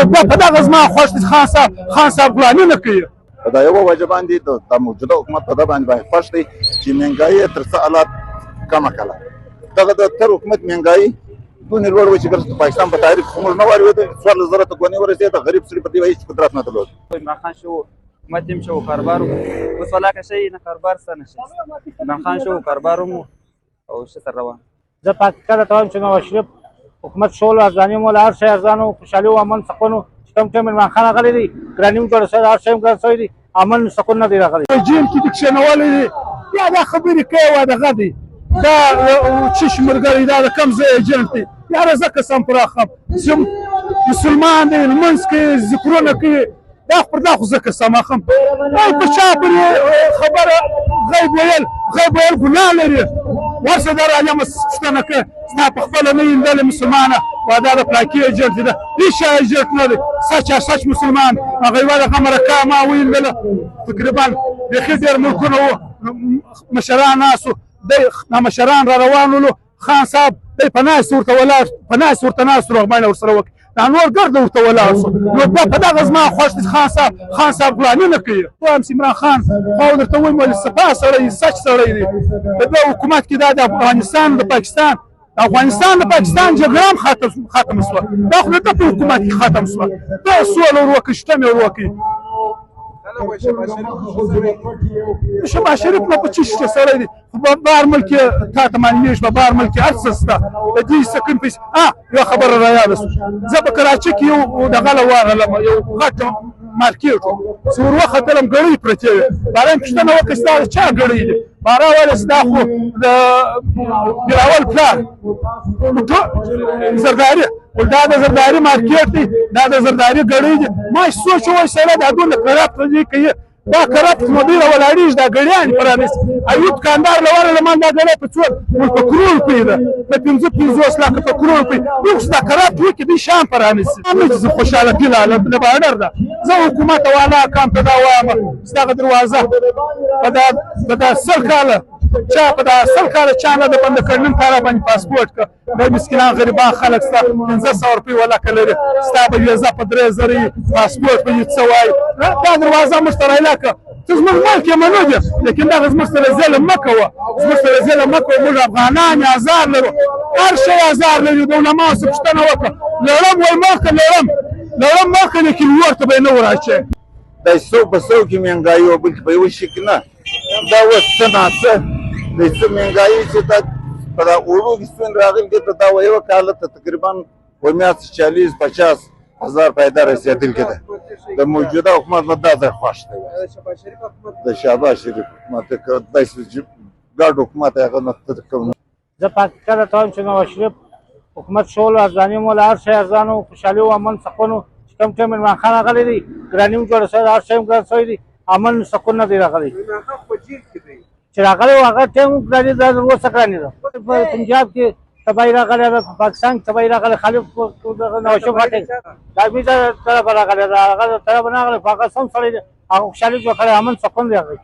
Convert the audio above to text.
نو بیا په دغه زما خوښ دی خان صاحب غلامي نه کوي. په دا یوه وجه باندې د موجوده حکومت په ده باندې خوښ دی چې مهنګایي یې تر څه حالات کمه کړه. دغه د تر حکومت مهنګایي دونې لوړ و چې د پاکستان په تاریخ کې موږ نه واورېدو. 14,000 ته ګونې ورسېده. غریب سړي په دې هېڅ قدرت نه درلود. عمران خان شو حکومت هم شو کاروبار اوس ولاکه شي نه کاروبار څه نه شي. عمران خان شو کاروبار هم او ښه تر روان. زه په حقیقت ته وایم چې نواز شریف حکومت شول ارزاني مو له هر شی ارزانه و خوشحالي و امن سکون و چې کوم ټایم عمران خان راغلی دی ګراني هم جوړه شوې ده هر شی هم ګران شوی دی امن سکون نه دی راغلی. جیل کې دې کښېنولی دی بیا دا خبرې کوي وا دغه دی دا چش ملګری دا د کوم ځای ایجنټ دی یاره زه قسم پر اخم مسلمان دی لمونځ کوي ذکرونه کوي دا پر دا خو زه قسم اخم په چا پورې خبره غیب ویل ګناه لري. ورشه در علیم پوښتنه کوي ستا په خپله نه ایندلې مسلمانه وا دا د پلاکي ایجنټ دی هېڅ شی ایجنټ نه دی سچ مسلمان هغه یوه دغه مرکه ما ویندله تقریبا بیخي ډېر ملکونه وو مشران ناست وو دی مشران را روان ولو خان صاحب دی په ناست ورته ولاړ په ناست ورته ناست روغبانه ورسره وکړي دا نور ګرد ورته ولاړ شو. نو بیا په دغه زما خوښ دی خان صاحب غلامي نه کوي. وایم چې عمران خان ما درته ووایم ولې صفا سړی سچ سړی دی په دې حکومت کې دا د افغانستان د پاکستان جګړه هم ختم شوه دا خو د ده په حکومت کې ختم شوه دا سوله ور وکړي شتم یې ور وکړي. شهباز شریف نه په چی شته سړی دی خو بهر ملک یې تا ته معلومېږي په بهر ملک کې هر څه شته د دې سکن پیسې یوه خبره رایاده شوه زه په کراچۍ کې یو دغه له ورغلم یو غټ مارکېټ و چې ور وختلم ګړۍ پرتې وې باره مې پوښتنه وکړه ستا د چا ګړۍ دی باره ویله چې دا خو د بلاول پلار زرداري دا د زرداري مارکېټ دی دا د زرداري ګړۍ دی ما سوچ ووایي سړی دا دونه کرپټ کوي دا کرپټ مدیره ولاړېږي دا ګړیانې پرانیستي ایوب کاندار له ورغله ما دا ګړۍ په څو په کروړ روپۍ ده په 50 لکه په کروړ روپۍ دوی خو دا کرپټ وکړي دوی شام پرانیستي هم نه چې زه خوشحاله پیله له بارډر ده زه حکومت والا کام ته دا وایم چې دغه دروازه په دا 100 کاله چا نه د بند کړنن تاره باندې پاسپورټ که دا مسکینان غریبان خلک ستا 1500 روپۍ ولکه لري ستا به ویزه په 3000 پاسپورټ به یې څه وایي دا دروازه موږ ته رایلاکه ته زموږ ملک یې منو دی لیکن دغه زموږ سره ظلم مه کوه موږ افغانان ازار لرو هر شی ازار لري د علماو څخه پوښتنه وکړه لړم وایي لړم مه که لیکن ور ته به یې نه ور اچوې دا څو په څو کې مهنګایي و بلکې په یوه شي کې نه دا اوس څه ناڅه د څه مهنګایي چې دا په دا اوړو کې سپین راغلي دې ته دا یوه کاله ته تقریبا په میاشت 40-50 هزار پیدا رسېدونکې ده د موجوده حکومت نه دا ځای خوښ دی د شهباز شریف حکومت داسې ګډ حکومت هغه نه کوم. زه په حقیقت ته وایم چې نواز شریف حکومت شول ارزاني مو له هر شی ارزانه و خوشحالي و امن سکون و چې کوم ټایم عمران خان راغلی دی ګراني هم جوړه شوې ده هر شی هم ګران شوی دی امن سکون نه دی راغلی. چې راغلی و هغه ټایم هم ګراني ده اوس ګراني ده په پنجاب کې تباهي راغلی ده په پاکستان کې تباهي راغلی خالد نواز شریف غټ دایمي طرفه راغلی ده هغه طرفه نه راغلی خو هغه سم سړی دی هغه خوشحالي جوړ کړی امن سکون دی هغه